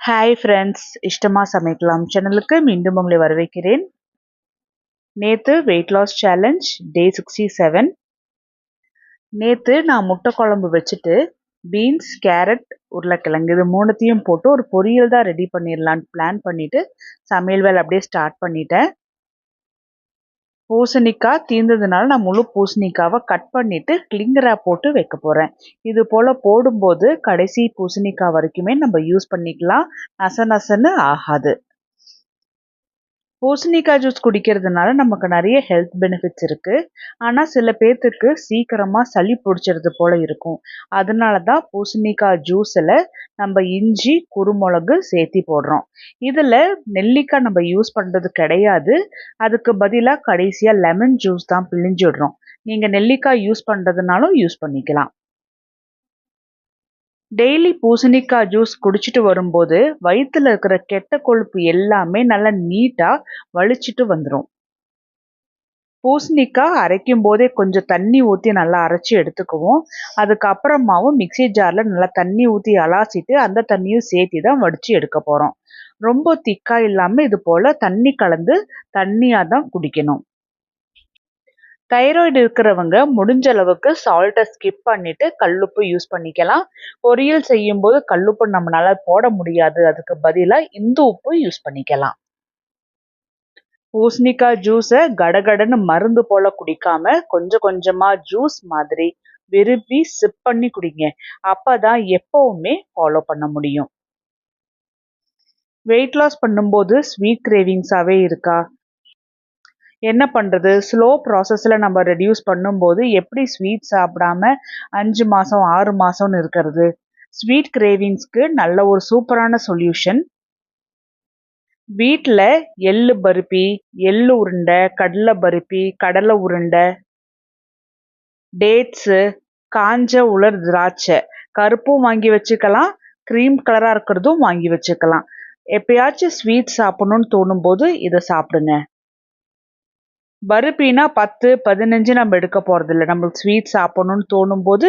Hi friends, இஷ்டமா சமைக்கலாம் சேனலுக்கு மீண்டும் உங்களை வரவேற்கிறேன். நேற்று வெயிட் லாஸ் சேலஞ்ச் டே 67. நேற்று நான் முட்டை குழம்பு வச்சுட்டு பீன்ஸ், கேரட், உருளைக்கிழங்கு இது மூணுத்தையும் போட்டு ஒரு பொரியல் தான் ரெடி பண்ணிடலான்னு பிளான் பண்ணிட்டு சமையல் வேலை அப்படியே ஸ்டார்ட் பண்ணிட்டேன். பூசணிக்காய் தீர்ந்ததுனால நான் முழு பூசணிக்காவை கட் பண்ணிட்டு கிளிங் ரேப் போட்டு வைக்க போகிறேன். இது போல் போடும்போது கடைசி பூசணிக்காய் வரைக்குமே நம்ம யூஸ் பண்ணிக்கலாம், நச நசன்னு ஆகாது. பூசணிக்காய் ஜூஸ் குடிக்கிறதுனால நமக்கு நிறைய ஹெல்த் பெனிஃபிட்ஸ் இருக்குது. ஆனால் சில பேர்த்துக்கு சீக்கிரமாக சளி பிடிச்சிறது போல் இருக்கும். அதனால தான் பூசணிக்காய் ஜூஸில் நம்ம இஞ்சி, குருமிளகு சேர்த்தி போடுறோம். இதில் நெல்லிக்காய் நம்ம யூஸ் பண்ணுறது கிடையாது. அதுக்கு பதிலாக கடைசியாக லெமன் ஜூஸ் தான் பிழிஞ்சிடுறோம். நீங்கள் நெல்லிக்காய் யூஸ் பண்ணுறதுனாலும் யூஸ் பண்ணிக்கலாம். டெய்லி பூசணிக்காய் ஜூஸ் குடிச்சிட்டு வரும்போது வயிற்றுல இருக்கிற கெட்ட கொழுப்பு எல்லாமே நல்லா நீட்டாக வலிச்சிட்டு வந்துடும். பூசணிக்காய் அரைக்கும் போதே கொஞ்சம் தண்ணி ஊற்றி நல்லா அரைச்சி எடுத்துக்குவோம். அதுக்கப்புறமாவும் மிக்சி ஜாரில் நல்லா தண்ணி ஊற்றி அலாசிட்டு அந்த தண்ணியும் சேர்த்து தான் வடித்து எடுக்க போகிறோம். ரொம்ப திக்காக இல்லாமல் இது போல் தண்ணி கலந்து தண்ணியாக தான் குடிக்கணும். தைராய்டு இருக்கிறவங்க முடிஞ்ச அளவுக்கு சால்ட்டை ஸ்கிப் பண்ணிட்டு கல்லுப்பு யூஸ் பண்ணிக்கலாம். பொரியல் செய்யும்போது கல்லுப்பு நம்மளால போட முடியாது, அதுக்கு பதிலாக இந்து உப்பு யூஸ் பண்ணிக்கலாம். பூசணிக்காய் ஜூஸை கடகடன்னு மருந்து போல குடிக்காம கொஞ்சம் கொஞ்சமா ஜூஸ் மாதிரி விரும்பி சிப் பண்ணி குடிங்க. அப்பதான் எப்பவுமே ஃபாலோ பண்ண முடியும். வெயிட் லாஸ் பண்ணும்போது ஸ்வீட் கிரேவிங்ஸாவே இருக்கா? என்ன பண்ணுறது, ஸ்லோ ப்ராசஸில் நம்ம ரெடியூஸ் பண்ணும்போது எப்படி ஸ்வீட் சாப்பிடாம 5 மாதம் 6 மாதம்னு இருக்கிறது? ஸ்வீட் கிரேவிங்ஸ்க்கு நல்ல ஒரு சூப்பரான சொல்யூஷன். வீட்டில் எள்ளு பருப்பி, எள்ளு உருண்டை, கடலை பருப்பி, கடலை உருண்டை, டேட்ஸு, காஞ்ச உலர் திராட்சை, கருப்பும் வாங்கி வச்சுக்கலாம், க்ரீம் கலராக இருக்கிறதும் வாங்கி வச்சுக்கலாம். எப்பயாச்சும் ஸ்வீட் சாப்பிடணும்னு தோணும்போது இதை சாப்பிடுங்க. பருப்பினா 10-15 நம்ம எடுக்க போகிறதில்ல. நம்மளுக்கு ஸ்வீட் சாப்பிடணும்னு தோணும்போது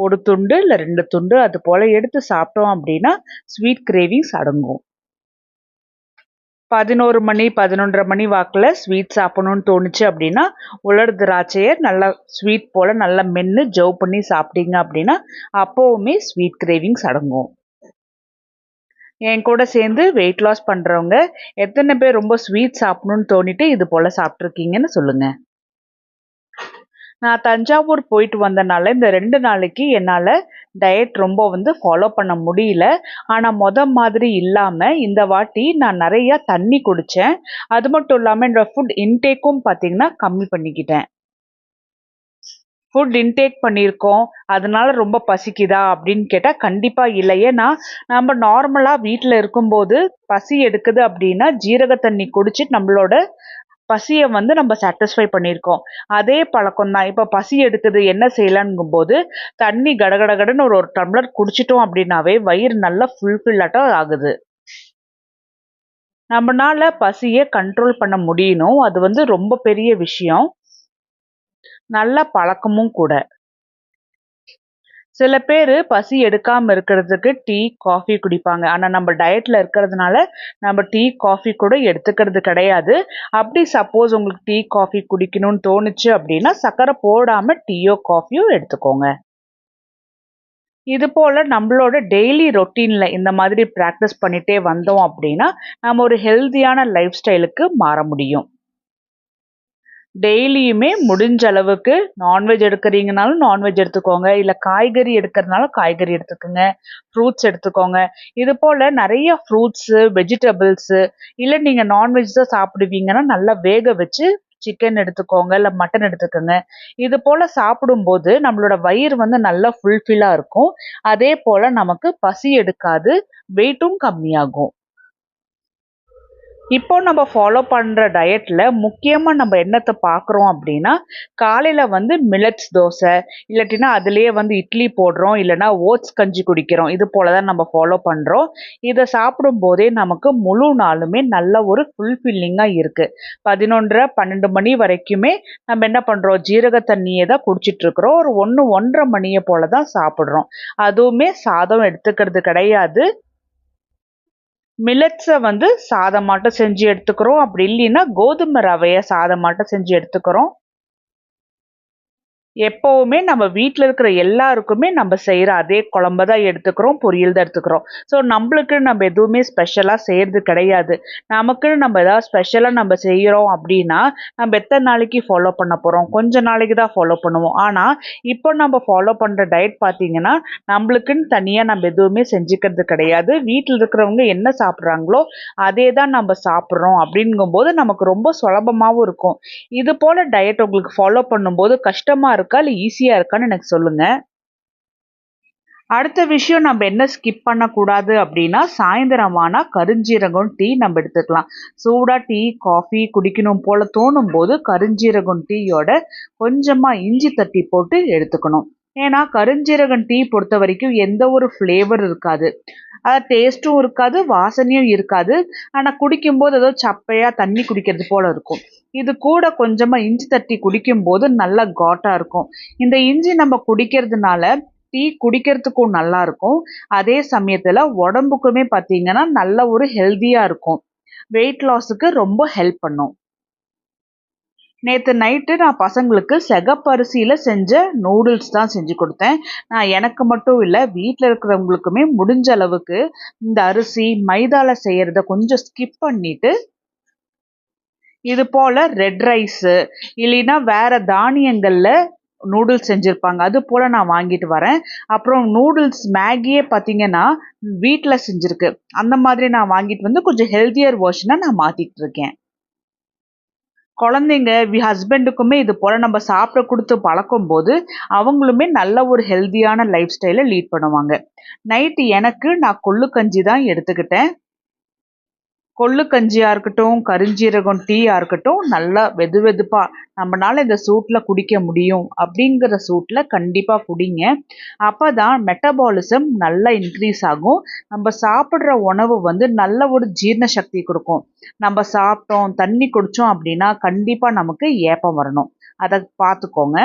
ஒரு துண்டு இல்லை 2 துண்டு அது போல் எடுத்து சாப்பிட்டோம் அப்படின்னா ஸ்வீட் கிரேவிங்ஸ் அடங்கும். 11 மணி 11:30 மணி வாக்கில் ஸ்வீட் சாப்பிடணும்னு தோணுச்சு அப்படின்னா உலர் திராட்சையை நல்லா ஸ்வீட் போல் நல்லா மென்று ஜவ் பண்ணி சாப்பிட்டீங்க அப்படின்னா அப்போவுமே ஸ்வீட் கிரேவிங்ஸ் அடங்கும். என் கூட சேர்ந்து வெயிட் லாஸ் பண்ணுறவங்க எத்தனை பேர் ரொம்ப ஸ்வீட் சாப்பிடணும்னு தோணிட்டு இது போல் சாப்பிட்ருக்கீங்கன்னு சொல்லுங்கள். நான் தஞ்சாவூர் போயிட்டு வந்தனால இந்த 2 நாளைக்கு என்னால் டயட் ரொம்ப ஃபாலோ பண்ண முடியல. ஆனால் மாதிரி இல்லாமல் இந்த வாட்டி நான் நிறையா தண்ணி குடித்தேன். அது மட்டும் இல்லாமல் என்னோடய ஃபுட் இன்டேக்கும் பார்த்திங்கன்னா கம்மி பண்ணிக்கிட்டேன். ஃபுட் இன்டேக் பண்ணியிருக்கோம், அதனால ரொம்ப பசிக்குதா அப்படின்னு கேட்டால் கண்டிப்பாக இல்லை. ஏன்னா நம்ம நார்மலாக வீட்டில் இருக்கும்போது பசி எடுக்குது அப்படின்னா ஜீரக தண்ணி குடிச்சிட்டு நம்மளோட பசியை நம்ம சாட்டிஸ்ஃபை பண்ணியிருக்கோம். அதே பழக்கம் தான் இப்போ பசி எடுக்குது என்ன செய்யலான்ங்கும்போது தண்ணி கடகடகடன்னு ஒரு டம்ளர் குடிச்சிட்டோம் அப்படின்னாவே வயிறு நல்லா ஃபுல்ஃபில்லாட்டம் ஆகுது. நம்மளால பசியை கண்ட்ரோல் பண்ண முடியணும், அது ரொம்ப பெரிய விஷயம், நல்ல பழக்கமும் கூட. சில பேர் பசி எடுக்காமல் இருக்கிறதுக்கு டீ, காஃபி குடிப்பாங்க. ஆனால் நம்ம டயட்டில் இருக்கிறதுனால நம்ம டீ, காஃபி கூட எடுத்துக்கிறது கிடையாது. அப்படி சப்போஸ் உங்களுக்கு டீ, காஃபி குடிக்கணும்னு தோணுச்சு அப்படின்னா சர்க்கரை போடாமல் டீயோ காஃபியோ எடுத்துக்கோங்க. இது போல் நம்மளோட டெய்லி ரொட்டீனில் இந்த மாதிரி ப்ராக்டிஸ் பண்ணிகிட்டே வந்தோம் அப்படின்னா நம்ம ஒரு ஹெல்த்தியான லைஃப் ஸ்டைலுக்கு மாற முடியும். டெய்லியுமே முடிஞ்ச அளவுக்கு நான்வெஜ் எடுக்கிறீங்கனாலும் நான்வெஜ் எடுத்துக்கோங்க, இல்லை காய்கறி எடுக்கிறதுனாலும் காய்கறி எடுத்துக்கோங்க, ஃப்ரூட்ஸ் எடுத்துக்கோங்க. இது போல் நிறைய ஃப்ரூட்ஸு, வெஜிடபிள்ஸு, இல்லை நீங்கள் நான்வெஜ் தான் சாப்பிடுவீங்கன்னா நல்லா வேக வச்சு சிக்கன் எடுத்துக்கோங்க, இல்லை மட்டன் எடுத்துக்கோங்க. இது போல் சாப்பிடும்போது நம்மளோட வயிறு நல்லா ஃபுல்ஃபில்லாக இருக்கும். அதே போல் நமக்கு பசி எடுக்காது, வெயிட்டும் கம்மியாகும். இப்போ நம்ம ஃபாலோ பண்ணுற டயட்டில் முக்கியமாக நம்ம என்னத்தை பார்க்குறோம் அப்படின்னா காலையில் மில்லட்ஸ் தோசை, இல்லாட்டினா அதுலேயே இட்லி போடுறோம், இல்லைனா ஓட்ஸ் கஞ்சி குடிக்கிறோம். இது போல் தான் நம்ம ஃபாலோ பண்ணுறோம். இதை சாப்பிடும்போதே நமக்கு முழு நாளுமே நல்ல ஒரு ஃபுல்ஃபில்லிங்காக இருக்குது. 11-12 மணி வரைக்குமே நம்ம என்ன பண்ணுறோம், ஜீரக தண்ணியை தான் குடிச்சிட்ருக்குறோம். ஒரு 1-1:30 மணியை போல் தான் சாப்பிட்றோம். அதுவுமே சாதம் எடுத்துக்கிறது கிடையாது. மில்லட்ஸை வந்து சாதமாட்டம் செஞ்சு எடுத்துக்கிறோம். அப்படி இல்லைன்னா கோதுமை ரவையை சாதமாட்டம் செஞ்சு எடுத்துக்கிறோம். எப்பவுமே நம்ம வீட்ல இருக்கிற எல்லாருக்குமே நம்ம செய்யற அதே குழம்ப தான் எடுத்துக்கிறோம், பொரியல் தான் எடுத்துக்கிறோம். ஸோ நம்மளுக்குன்னு நம்ம எதுவுமே ஸ்பெஷலா செய்யறது கிடையாது. நமக்குன்னு நம்ம ஏதாவது ஸ்பெஷலா நம்ம செய்யறோம் அப்படின்னா, நம்ம எத்தனை நாளைக்கு ஃபாலோ பண்ண போறோம்? கொஞ்ச நாளைக்கு தான் ஃபாலோ பண்ணுவோம். ஆனா இப்போ நம்ம ஃபாலோ பண்ற டயட் பார்த்தீங்கன்னா, நம்மளுக்குன்னு தனியா நம்ம எதுவுமே செஞ்சுக்கிறது கிடையாது. வீட்ல இருக்கிறவங்க என்ன சாப்பிடுறாங்களோ அதே தான் நம்ம சாப்பிடுறோம். அப்படிங்கும்போது நமக்கு ரொம்ப சுலபமாவும் இருக்கும். இது போல டயட் உங்களுக்கு ஃபாலோ பண்ணும்போது கஷ்டமா இருக்கா? இல்ல ஈஸியா இருக்கான்னு எனக்கு சொல்லுங்க. அடுத்த விஷயம் நம்ம என்ன ஸ்கிப் பண்ணக்கூடாது அப்படின்னா, சாயந்தரம் ஆனா கருஞ்சீரகம் டீ நம்ம எடுத்துக்கலாம். சூடா டீ, காஃபி குடிக்கணும் போல தோணும்போது கருஞ்சீரகம் டீயோட கொஞ்சமா இஞ்சி தட்டி போட்டு எடுத்துக்கணும். ஏன்னா கருஞ்சீரகம் டீ பொறுத்த வரைக்கும் எந்த ஒரு ஃப்ளேவர் இருக்காது. டேஸ்ட்டும் இருக்காது, வாசனையும் இருக்காது. ஆனா குடிக்கும்போது ஏதோ சப்பையா தண்ணி குடிக்கிறது போல இருக்கும். இது கூட கொஞ்சமா இஞ்சி தட்டி குடிக்கும்போது நல்லா காட்டா இருக்கும். இந்த இஞ்சி நம்ம குடிக்கிறதுனால டீ குடிக்கிறதுக்கும் நல்லா இருக்கும். அதே சமயத்துல உடம்புக்குமே பார்த்தீங்கன்னா, நல்ல ஒரு ஹெல்தியா இருக்கும். வெயிட் லாஸுக்கு ரொம்ப ஹெல்ப் பண்ணும். நேத்து நைட்டு நான் பசங்களுக்கு சிகப்பரிசியில செஞ்ச நூடுல்ஸ் தான் செஞ்சு கொடுத்தேன். நான் எனக்கு மட்டும் இல்ல, வீட்ல இருக்கிறவங்களுக்குமே முடிஞ்ச அளவுக்கு இந்த அரிசி, மைதால செய்யறத கொஞ்சம் ஸ்கிப் பண்ணிட்டு, இது போல ரெட் ரைஸு இல்லைன்னா வேற தானியங்கள்ல நூடுல்ஸ் செஞ்சிருப்பாங்க. அது போல நான் வாங்கிட்டு வரேன். அப்புறம் நூடுல்ஸ் மேகியே பார்த்தீங்கன்னா, வீட்ல செஞ்சிருக்கு. அந்த மாதிரி நான் வாங்கிட்டு வந்து கொஞ்சம் ஹெல்தியர் வெர்ஷனா நான் மாத்திட்டு இருக்கேன். குழந்தைங்க, ஹஸ்பண்டுக்குமே இது போல நம்ம சாப்பிட குடுத்து பழக்கும்போது, அவங்களுமே நல்ல ஒரு ஹெல்தியான லைஃப் ஸ்டைல லீட் பண்ணுவாங்க. நைட்டு எனக்கு நான் கொள்ளு கஞ்சி தான் எடுத்துக்கிட்டேன். கொள்ளு கஞ்சியா இருக்கட்டும், கருஞ்சீரகம் டீயா இருக்கட்டும், நல்லா வெதுவெதுப்பா நம்மனால இந்த சூட்ல குடிக்க முடியும் அப்படிங்கிற சூட்ல கண்டிப்பா குடிங்க. அப்பதான் மெட்டபாலிசம் நல்லா இன்க்ரீஸ் ஆகும். நம்ம சாப்பிடுற உணவு வந்து நல்ல ஒரு ஜீரண சக்தி குடுக்கும். நம்ம சாப்பிட்டோம், தண்ணி குடிச்சோம் அப்படின்னா கண்டிப்பா நமக்கு ஏப்பம் வரணும். அத பார்த்துக்கோங்க.